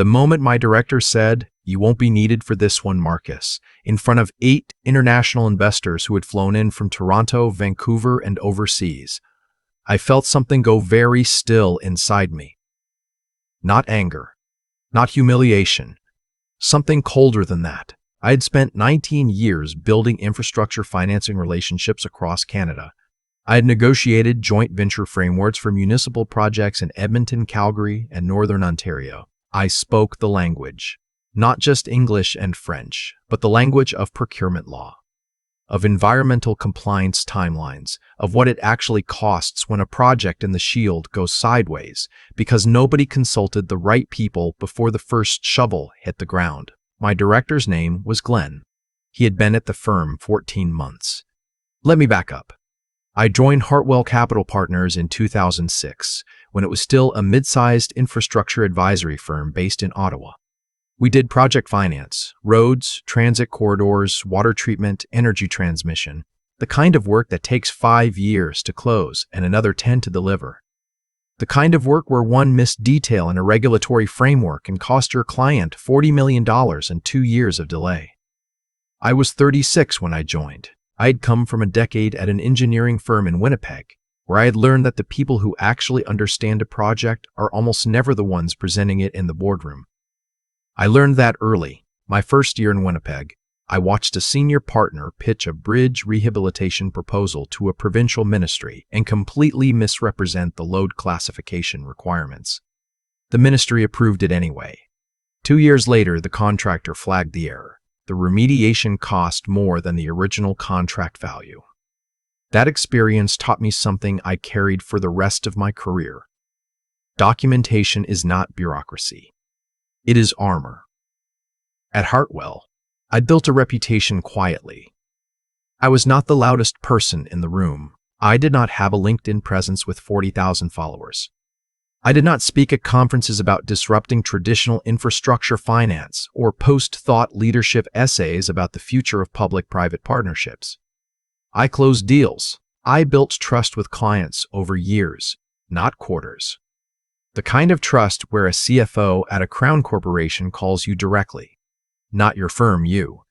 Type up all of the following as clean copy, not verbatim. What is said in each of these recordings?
The moment my director said, "You won't be needed for this one, Marcus," in front of 8 international investors who had flown in from Toronto, Vancouver, and overseas, I felt something go very still inside me. Not anger, not humiliation, something colder than that. I had spent 19 years building infrastructure financing relationships across Canada. I had negotiated joint venture frameworks for municipal projects in Edmonton, Calgary, and Northern Ontario. I spoke the language, not just English and French, but the language of procurement law, of environmental compliance timelines, of what it actually costs when a project in the Shield goes sideways because nobody consulted the right people before the first shovel hit the ground. My director's name was Glenn. He had been at the firm 14 months. Let me back up. I joined Hartwell Capital Partners in 2006, when it was still a mid-sized infrastructure advisory firm based in Ottawa. We did project finance, roads, transit corridors, water treatment, energy transmission, the kind of work that takes 5 years to close and another 10 to deliver. The kind of work where one missed detail in a regulatory framework can cost your client $40 million and 2 years of delay. I was 36 when I joined. I had come from a decade at an engineering firm in Winnipeg, where I had learned that the people who actually understand a project are almost never the ones presenting it in the boardroom. I learned that early. My first year in Winnipeg, I watched a senior partner pitch a bridge rehabilitation proposal to a provincial ministry and completely misrepresent the load classification requirements. The ministry approved it anyway. 2 years later, the contractor flagged the error. The remediation cost more than the original contract value. That experience taught me something I carried for the rest of my career. Documentation is not bureaucracy. It is armor. At Hartwell, I built a reputation quietly. I was not the loudest person in the room. I did not have a LinkedIn presence with 40,000 followers. I did not speak at conferences about disrupting traditional infrastructure finance or post thought leadership essays about the future of public-private partnerships. I closed deals. I built trust with clients over years, not quarters. The kind of trust where a CFO at a crown corporation calls you directly, not your firm you,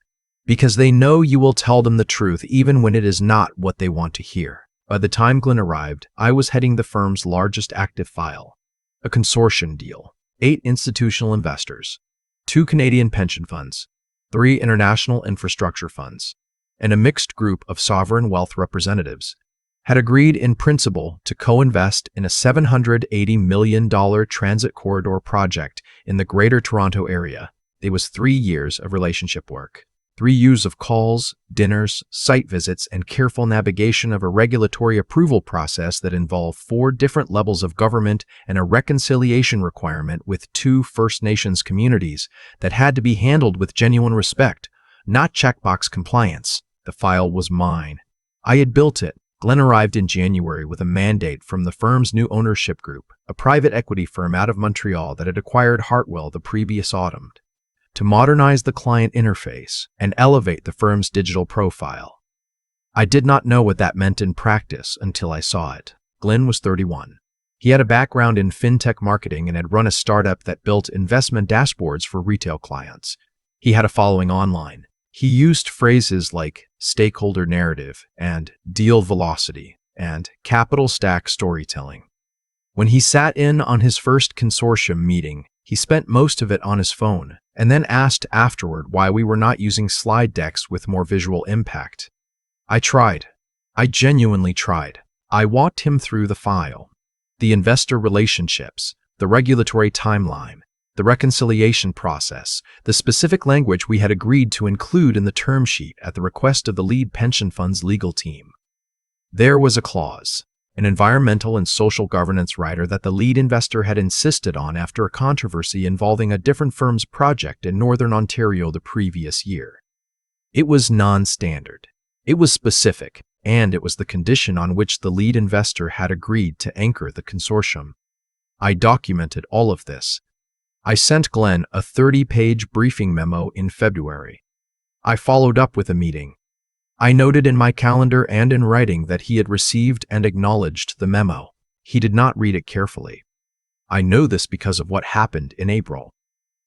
because they know you will tell them the truth even when it is not what they want to hear. By the time Glenn arrived, I was heading the firm's largest active file, a consortium deal, 8 institutional investors, 2 Canadian pension funds, 3 international infrastructure funds, and a mixed group of sovereign wealth representatives, had agreed in principle to co-invest in a $780 million transit corridor project in the Greater Toronto Area. It was 3 years of relationship work, 3 years of calls, dinners, site visits, and careful navigation of a regulatory approval process that involved 4 different levels of government and a reconciliation requirement with 2 First Nations communities that had to be handled with genuine respect, not checkbox compliance. The file was mine. I had built it. Glenn arrived in January with a mandate from the firm's new ownership group, a private equity firm out of Montreal that had acquired Hartwell the previous autumn, to modernize the client interface and elevate the firm's digital profile. I did not know what that meant in practice until I saw it. Glenn was 31. He had a background in fintech marketing and had run a startup that built investment dashboards for retail clients. He had a following online. He used phrases like stakeholder narrative and deal velocity and capital stack storytelling. When he sat in on his first consortium meeting, he spent most of it on his phone and then asked afterward why we were not using slide decks with more visual impact. I tried. I genuinely tried. I walked him through the file, the investor relationships, the regulatory timeline, the reconciliation process, the specific language we had agreed to include in the term sheet at the request of the lead pension fund's legal team. There was a clause, an environmental and social governance rider that the lead investor had insisted on after a controversy involving a different firm's project in Northern Ontario the previous year. It was non-standard. It was specific, and it was the condition on which the lead investor had agreed to anchor the consortium. I documented all of this. I sent Glenn a 30-page briefing memo in February. I followed up with a meeting. I noted in my calendar and in writing that he had received and acknowledged the memo. He did not read it carefully. I know this because of what happened in April.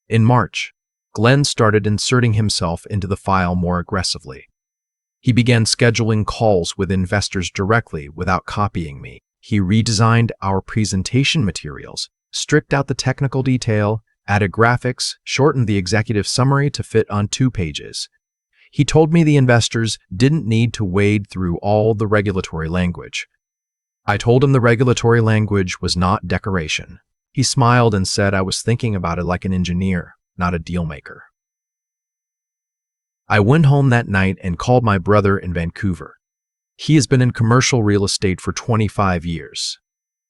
In March, Glenn started inserting himself into the file more aggressively. He began scheduling calls with investors directly without copying me. He redesigned our presentation materials, stripped out the technical detail, added graphics, shortened the executive summary to fit on 2 pages. He told me the investors didn't need to wade through all the regulatory language. I told him the regulatory language was not decoration. He smiled and said I was thinking about it like an engineer, not a deal maker. I went home that night and called my brother in Vancouver. He has been in commercial real estate for 25 years.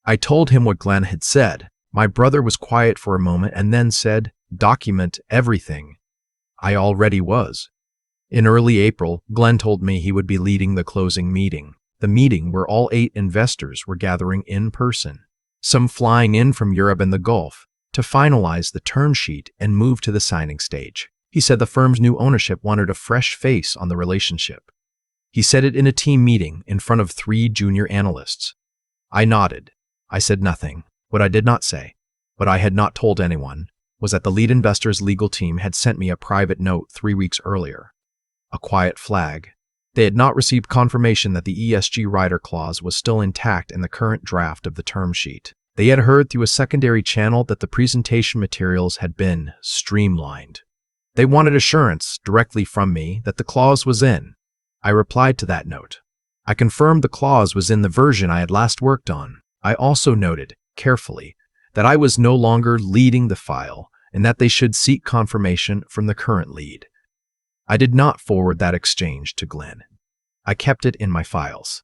I told him what Glenn had said. My brother was quiet for a moment and then said, "Document everything." I already was. In early April, Glenn told me he would be leading the closing meeting, the meeting where all 8 investors were gathering in person, some flying in from Europe and the Gulf, to finalize the term sheet and move to the signing stage. He said the firm's new ownership wanted a fresh face on the relationship. He said it in a team meeting in front of 3 junior analysts. I nodded. I said nothing. What I did not say, but I had not told anyone, was that the lead investor's legal team had sent me a private note 3 weeks earlier. A quiet flag. They had not received confirmation that the ESG rider clause was still intact in the current draft of the term sheet. They had heard through a secondary channel that the presentation materials had been streamlined. They wanted assurance directly from me that the clause was in. I replied to that note. I confirmed the clause was in the version I had last worked on. I also noted, carefully, that I was no longer leading the file and that they should seek confirmation from the current lead. I did not forward that exchange to Glenn. I kept it in my files.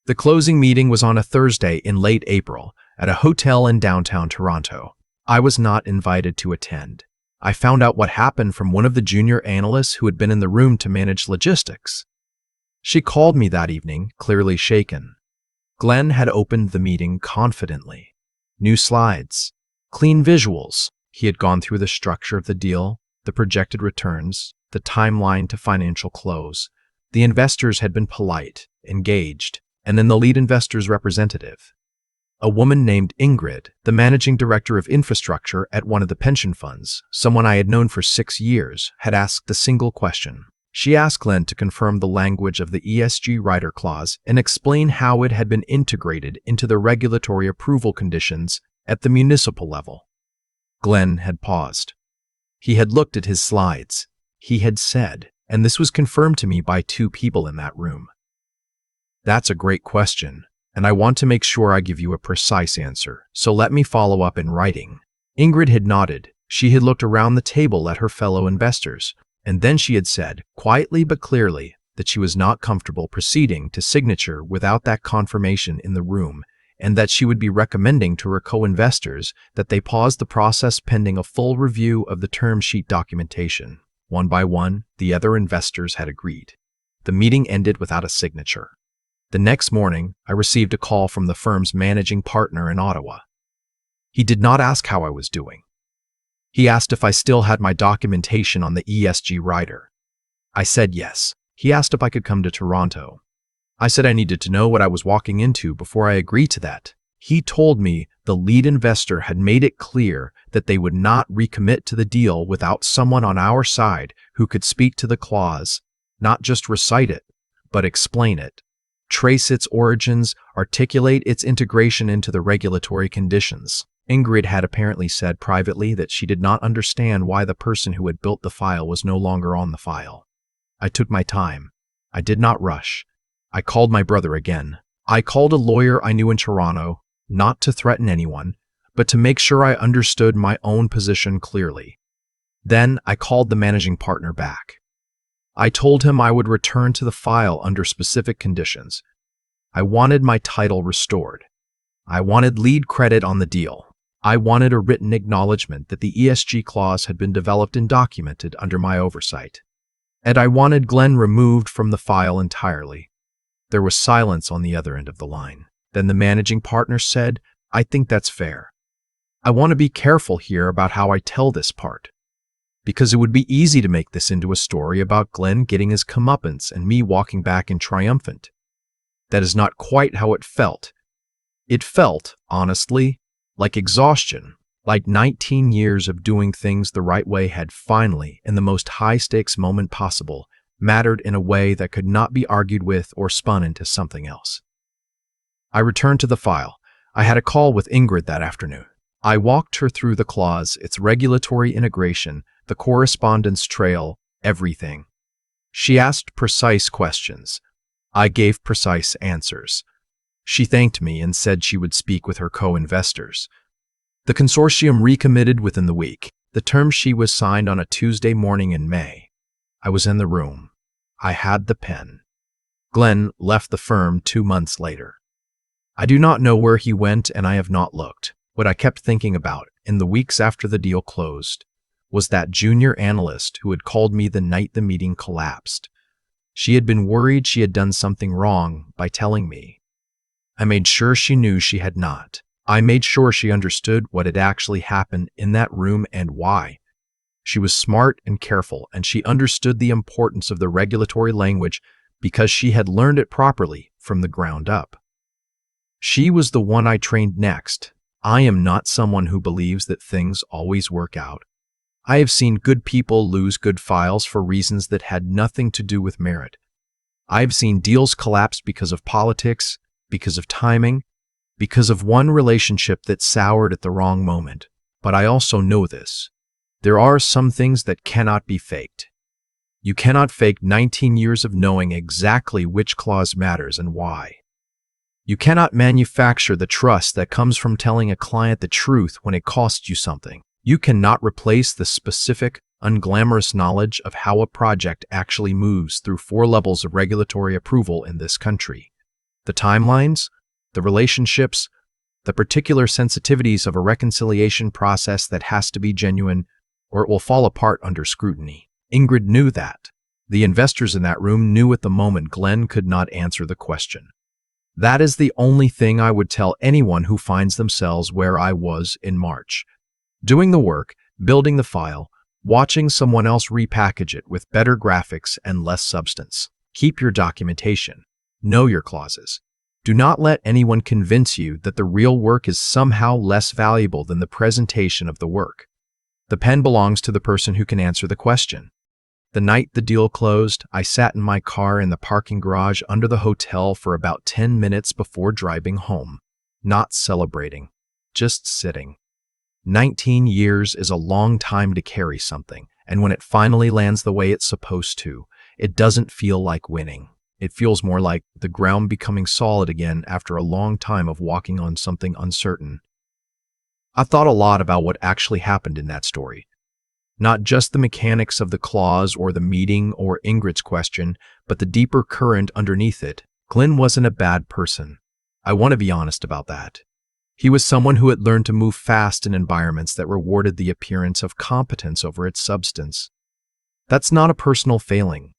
The closing meeting was on a Thursday in late April at a hotel in downtown Toronto. I was not invited to attend. I found out what happened from one of the junior analysts who had been in the room to manage logistics. She called me that evening, clearly shaken. Glenn had opened the meeting confidently. New slides, clean visuals. He had gone through the structure of the deal, the projected returns, the timeline to financial close. The investors had been polite, engaged, and then the lead investor's representative, a woman named Ingrid, the managing director of infrastructure at one of the pension funds, someone I had known for 6 years, had asked a single question. She asked Glenn to confirm the language of the ESG rider clause and explain how it had been integrated into the regulatory approval conditions at the municipal level. Glenn had paused. He had looked at his slides. He had said, and this was confirmed to me by 2 people in that room, "That's a great question, and I want to make sure I give you a precise answer, so let me follow up in writing." Ingrid had nodded. She had looked around the table at her fellow investors, and then she had said, quietly but clearly, that she was not comfortable proceeding to signature without that confirmation in the room, and that she would be recommending to her co-investors that they pause the process pending a full review of the term sheet documentation. One by one, the other investors had agreed. The meeting ended without a signature. The next morning, I received a call from the firm's managing partner in Ottawa. He did not ask how I was doing. He asked if I still had my documentation on the ESG rider. I said yes. He asked if I could come to Toronto. I said I needed to know what I was walking into before I agreed to that. He told me the lead investor had made it clear that they would not recommit to the deal without someone on our side who could speak to the clause, not just recite it, but explain it, trace its origins, articulate its integration into the regulatory conditions. Ingrid had apparently said privately that she did not understand why the person who had built the file was no longer on the file. I took my time. I did not rush. I called my brother again. I called a lawyer I knew in Toronto, not to threaten anyone, but to make sure I understood my own position clearly. Then I called the managing partner back. I told him I would return to the file under specific conditions. I wanted my title restored. I wanted lead credit on the deal. I wanted a written acknowledgement that the ESG clause had been developed and documented under my oversight. And I wanted Glenn removed from the file entirely. There was silence on the other end of the line. Then the managing partner said, "I think that's fair. I want to be careful here about how I tell this part, because it would be easy to make this into a story about Glenn getting his comeuppance and me walking back in triumphant. That is not quite how it felt. It felt, honestly, like exhaustion, Like 19 years of doing things the right way had finally, in the most high-stakes moment possible, mattered in a way that could not be argued with or spun into something else. I returned to the file. I had a call with Ingrid that afternoon. I walked her through the clause, its regulatory integration, the correspondence trail, everything. She asked precise questions. I gave precise answers. She thanked me and said she would speak with her co-investors. The consortium recommitted within the week. The term sheet was signed on a Tuesday morning in May. I was in the room. I had the pen. Glenn left the firm 2 months later. I do not know where he went, and I have not looked. What I kept thinking about in the weeks after the deal closed was that junior analyst who had called me the night the meeting collapsed. She had been worried she had done something wrong by telling me. I made sure she knew she had not. I made sure she understood what had actually happened in that room and why. She was smart and careful, and she understood the importance of the regulatory language because she had learned it properly from the ground up. She was the one I trained next. I am not someone who believes that things always work out. I have seen good people lose good files for reasons that had nothing to do with merit. I have seen deals collapse because of politics, because of timing, because of one relationship that soured at the wrong moment. But I also know this. There are some things that cannot be faked. You cannot fake 19 years of knowing exactly which clause matters and why. You cannot manufacture the trust that comes from telling a client the truth when it costs you something. You cannot replace the specific, unglamorous knowledge of how a project actually moves through 4 levels of regulatory approval in this country. The timelines, the relationships, the particular sensitivities of a reconciliation process that has to be genuine, or it will fall apart under scrutiny. Ingrid knew that. The investors in that room knew at the moment Glenn could not answer the question. That is the only thing I would tell anyone who finds themselves where I was in March. Doing the work, building the file, watching someone else repackage it with better graphics and less substance. Keep your documentation. Know your clauses. Do not let anyone convince you that the real work is somehow less valuable than the presentation of the work. The pen belongs to the person who can answer the question. The night the deal closed, I sat in my car in the parking garage under the hotel for about 10 minutes before driving home. Not celebrating, just sitting. 19 years is a long time to carry something, and when it finally lands the way it's supposed to, it doesn't feel like winning. It feels more like the ground becoming solid again after a long time of walking on something uncertain. I thought a lot about what actually happened in that story. Not just the mechanics of the clause or the meeting or Ingrid's question, but the deeper current underneath it. Glenn wasn't a bad person. I want to be honest about that. He was someone who had learned to move fast in environments that rewarded the appearance of competence over its substance. That's not a personal failing.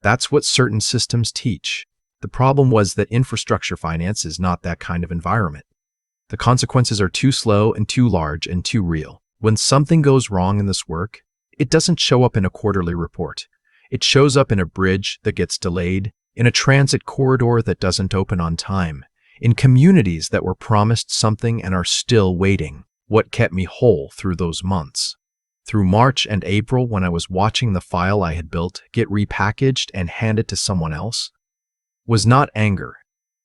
That's what certain systems teach. The problem was that infrastructure finance is not that kind of environment. The consequences are too slow and too large and too real. When something goes wrong in this work, it doesn't show up in a quarterly report. It shows up in a bridge that gets delayed, in a transit corridor that doesn't open on time, in communities that were promised something and are still waiting. What kept me whole through those months? Through March and April, when I was watching the file I had built get repackaged and handed to someone else, was not anger,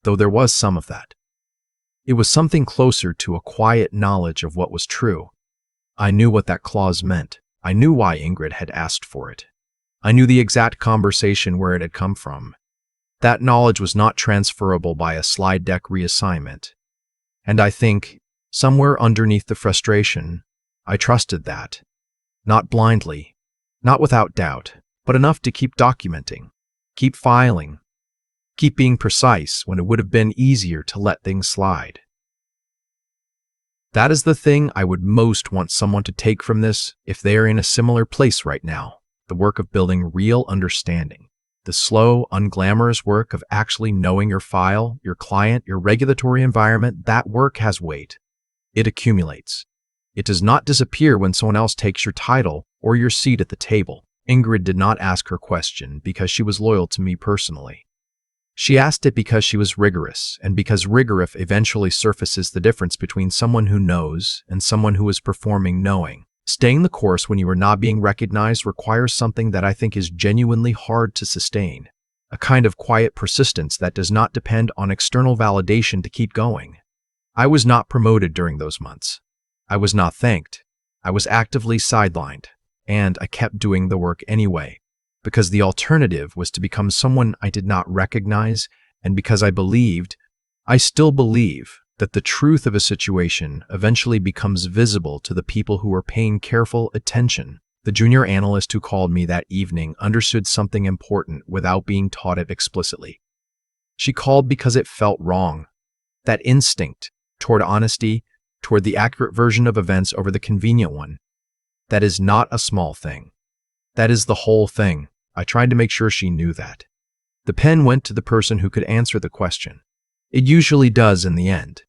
though there was some of that. It was something closer to a quiet knowledge of what was true. I knew what that clause meant. I knew why Ingrid had asked for it. I knew the exact conversation where it had come from. That knowledge was not transferable by a slide deck reassignment. And I think, somewhere underneath the frustration, I trusted that. Not blindly, not without doubt, but enough to keep documenting, keep filing, keep being precise when it would have been easier to let things slide. That is the thing I would most want someone to take from this if they are in a similar place right now, the work of building real understanding. The slow, unglamorous work of actually knowing your file, your client, your regulatory environment, that work has weight. It accumulates. It does not disappear when someone else takes your title or your seat at the table. Ingrid did not ask her question because she was loyal to me personally. She asked it because she was rigorous, and because rigor eventually surfaces the difference between someone who knows and someone who is performing knowing. Staying the course when you are not being recognized requires something that I think is genuinely hard to sustain. A kind of quiet persistence that does not depend on external validation to keep going. I was not promoted during those months. I was not thanked. I was actively sidelined, and I kept doing the work anyway, because the alternative was to become someone I did not recognize, and because I still believe, that the truth of a situation eventually becomes visible to the people who are paying careful attention. The junior analyst who called me that evening understood something important without being taught it explicitly. She called because it felt wrong. That instinct toward honesty, toward the accurate version of events over the convenient one. That is not a small thing. That is the whole thing. I tried to make sure she knew that. The pen went to the person who could answer the question. It usually does in the end.